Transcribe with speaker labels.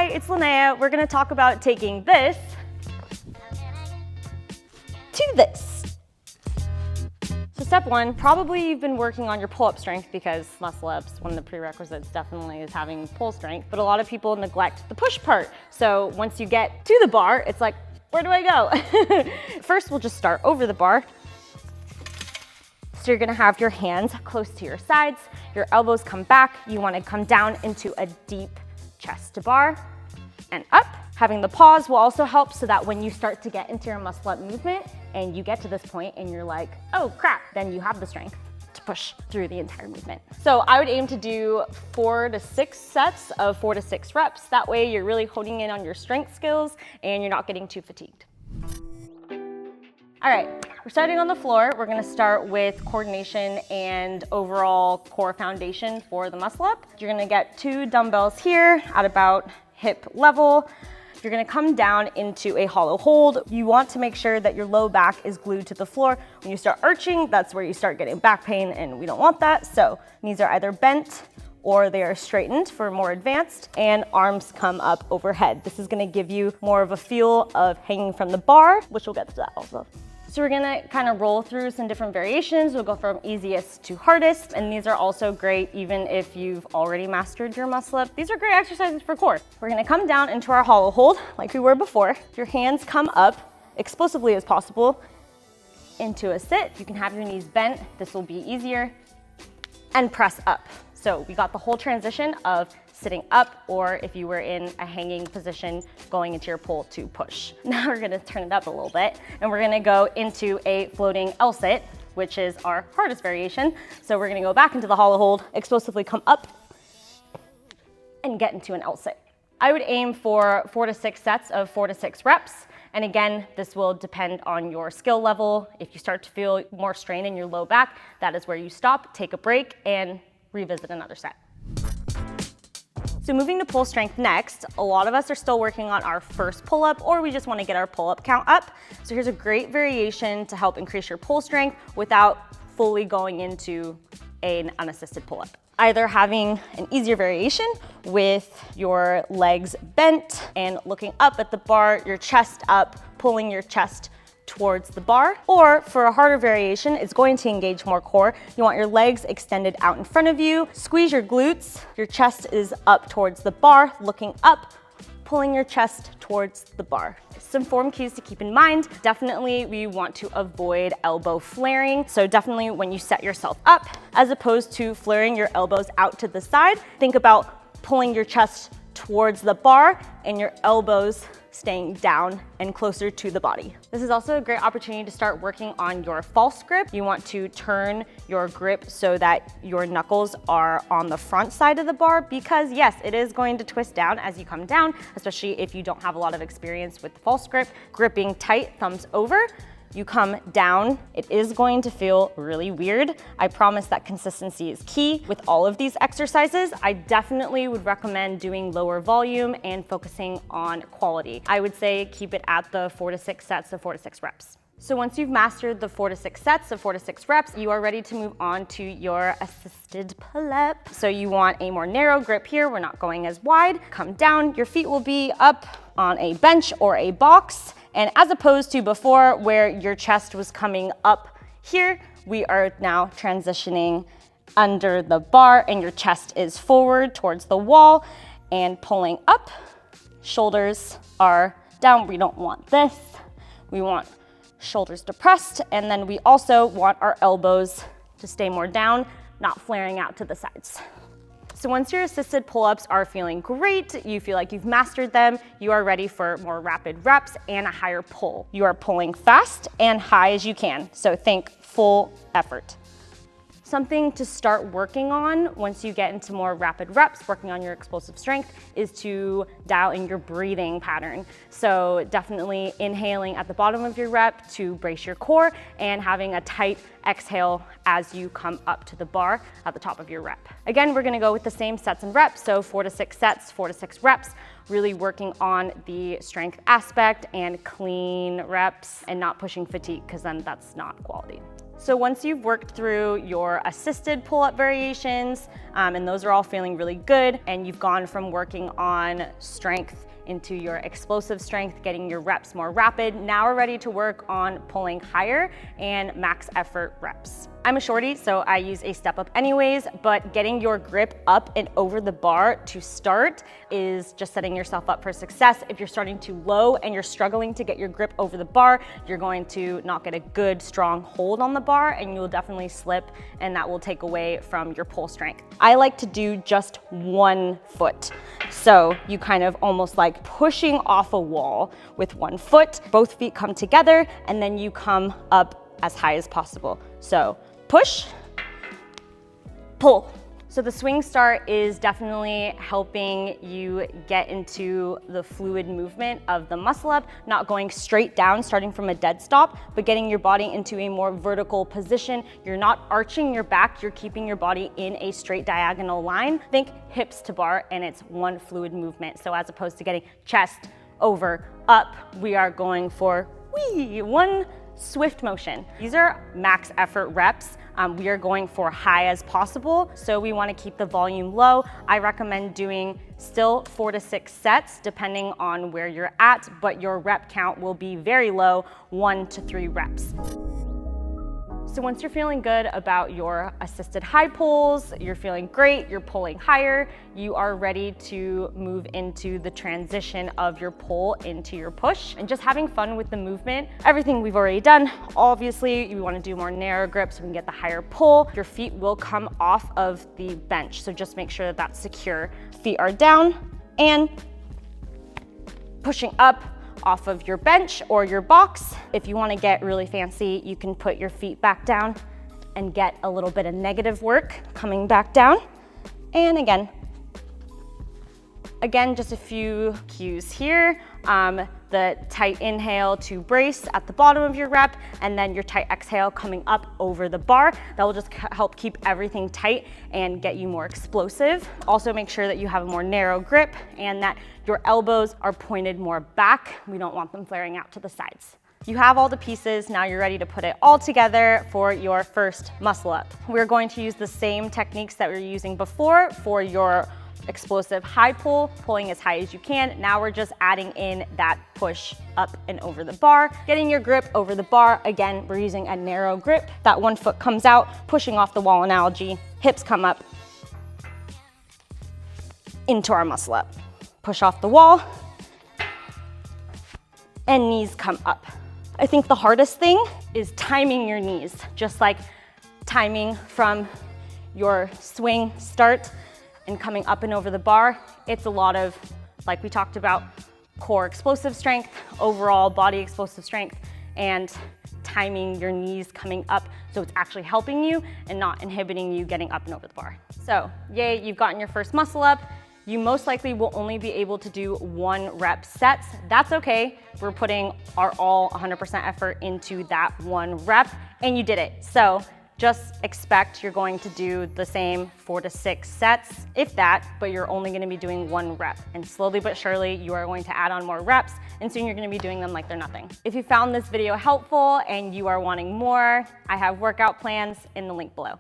Speaker 1: Hi, it's Linnea. We're gonna talk about taking this to this. So step one, probably you've been working on your pull-up strength because muscle ups, one of the prerequisites definitely is having pull strength, but a lot of people neglect the push part. So once you get to the bar, it's like, where do I go? First, we'll just start over the bar. So you're gonna have your hands close to your sides, your elbows come back, you wanna come down into a deep chest to bar and up. Having the pause will also help so that when you start to get into your muscle up movement and you get to this point and you're like, oh crap, then you have the strength to push through the entire movement. So I would aim to do 4 to 6 sets of 4 to 6 reps. That way you're really honing in on your strength skills and you're not getting too fatigued. All right, we're starting on the floor. We're gonna start with coordination and overall core foundation for the muscle up. You're gonna get 2 dumbbells here at about hip level. You're gonna come down into a hollow hold. You want to make sure that your low back is glued to the floor. When you start arching, that's where you start getting back pain and we don't want that. So knees are either bent or they are straightened for more advanced, and arms come up overhead. This is gonna give you more of a feel of hanging from the bar, which we'll get to that also. So we're gonna kind of roll through some different variations. We'll go from easiest to hardest, and these are also great even if you've already mastered your muscle up. These are great exercises for core. We're gonna come down into our hollow hold like we were before. Your hands come up explosively as possible into a sit. You can have your knees bent. This will be easier. And press up. So we got the whole transition of sitting up, or if you were in a hanging position, going into your pull to push. Now we're gonna turn it up a little bit, and we're gonna go into a floating L-sit, which is our hardest variation. So we're gonna go back into the hollow hold, explosively come up, and get into an L-sit. I would aim for 4 to 6 sets of 4 to 6 reps. And again, this will depend on your skill level. If you start to feel more strain in your low back, that is where you stop, take a break, and revisit another set. So moving to pull strength next, a lot of us are still working on our first pull-up, or we just want to get our pull-up count up. So here's a great variation to help increase your pull strength without fully going into an unassisted pull-up. Either having an easier variation with your legs bent and looking up at the bar, your chest up, pulling your chest towards the bar, or for a harder variation, it's going to engage more core. You want your legs extended out in front of you, squeeze your glutes, your chest is up towards the bar, looking up, pulling your chest towards the bar. Some form cues to keep in mind. Definitely we want to avoid elbow flaring. So definitely when you set yourself up, as opposed to flaring your elbows out to the side, think about pulling your chest towards the bar and your elbows staying down and closer to the body. This is also a great opportunity to start working on your false grip. You want to turn your grip so that your knuckles are on the front side of the bar, because yes, it is going to twist down as you come down, especially if you don't have a lot of experience with the false grip. Gripping tight, thumbs over. You come down, it is going to feel really weird. I promise that consistency is key with all of these exercises. I definitely would recommend doing lower volume and focusing on quality. I would say keep it at the 4 to 6 sets of 4 to 6 reps. So once you've mastered the 4 to 6 sets of 4 to 6 reps, you are ready to move on to your assisted pull-up. So you want a more narrow grip here. We're not going as wide. Come down, your feet will be up on a bench or a box. And as opposed to before where your chest was coming up here, we are now transitioning under the bar and your chest is forward towards the wall and pulling up. Shoulders are down. We don't want this. We want shoulders depressed, and then we also want our elbows to stay more down, not flaring out to the sides. So once your assisted pull-ups are feeling great, you feel like you've mastered them, you are ready for more rapid reps and a higher pull. You are pulling fast and high as you can, so think full effort. Something to start working on once you get into more rapid reps, working on your explosive strength, is to dial in your breathing pattern. So definitely inhaling at the bottom of your rep to brace your core, and having a tight exhale as you come up to the bar at the top of your rep. Again, we're gonna go with the same sets and reps, so 4 to 6 sets, 4 to 6 reps, really working on the strength aspect and clean reps and not pushing fatigue, because then that's not quality. So once you've worked through your assisted pull-up variations, and those are all feeling really good, and you've gone from working on strength into your explosive strength, getting your reps more rapid, now we're ready to work on pulling higher and max effort reps. I'm a shorty, so I use a step up anyways, but getting your grip up and over the bar to start is just setting yourself up for success. If you're starting too low and you're struggling to get your grip over the bar, you're going to not get a good, strong hold on the bar, and you'll definitely slip, and that will take away from your pull strength. I like to do just one foot. So you kind of almost like pushing off a wall with one foot, both feet come together, and then you come up as high as possible. So push, pull. So the swing start is definitely helping you get into the fluid movement of the muscle up, not going straight down, starting from a dead stop, but getting your body into a more vertical position. You're not arching your back, you're keeping your body in a straight diagonal line. Think hips to bar, and it's one fluid movement. So as opposed to getting chest, over, up, we are going for one swift motion. These are max effort reps. We are going for high as possible, so we want to keep the volume low. I recommend doing still 4 to 6 sets depending on where you're at, but your rep count will be very low, 1 to 3 reps. So once you're feeling good about your assisted high pulls, you're feeling great, you're pulling higher, you are ready to move into the transition of your pull into your push and just having fun with the movement. Everything we've already done. Obviously, you want to do more narrow grips so we can get the higher pull. Your feet will come off of the bench, so just make sure that that's secure. Feet are down and pushing up off of your bench or your box. If you want to get really fancy, you can put your feet back down and get a little bit of negative work coming back down. And again, just a few cues here. The tight inhale to brace at the bottom of your rep, and then your tight exhale coming up over the bar. That will just help keep everything tight and get you more explosive. Also make sure that you have a more narrow grip and that your elbows are pointed more back. We don't want them flaring out to the sides. You have all the pieces, now you're ready to put it all together for your first muscle up. We're going to use the same techniques that we were using before for your explosive high pull, pulling as high as you can. Now we're just adding in that push up and over the bar, getting your grip over the bar. Again, we're using a narrow grip. That one foot comes out, pushing off the wall analogy, hips come up into our muscle up. Push off the wall, and knees come up. I think the hardest thing is timing your knees, just like timing from your swing start and coming up and over the bar. It's a lot of, like we talked about, core explosive strength, overall body explosive strength, and timing your knees coming up so it's actually helping you and not inhibiting you getting up and over the bar. So, yay, you've gotten your first muscle up. You most likely will only be able to do 1 rep sets. That's okay. We're putting our all 100% effort into that 1 rep, and you did it. So just expect you're going to do the same 4 to 6 sets, if that, but you're only gonna be doing 1 rep. And slowly but surely, you are going to add on more reps, and soon you're gonna be doing them like they're nothing. If you found this video helpful and you are wanting more, I have workout plans in the link below.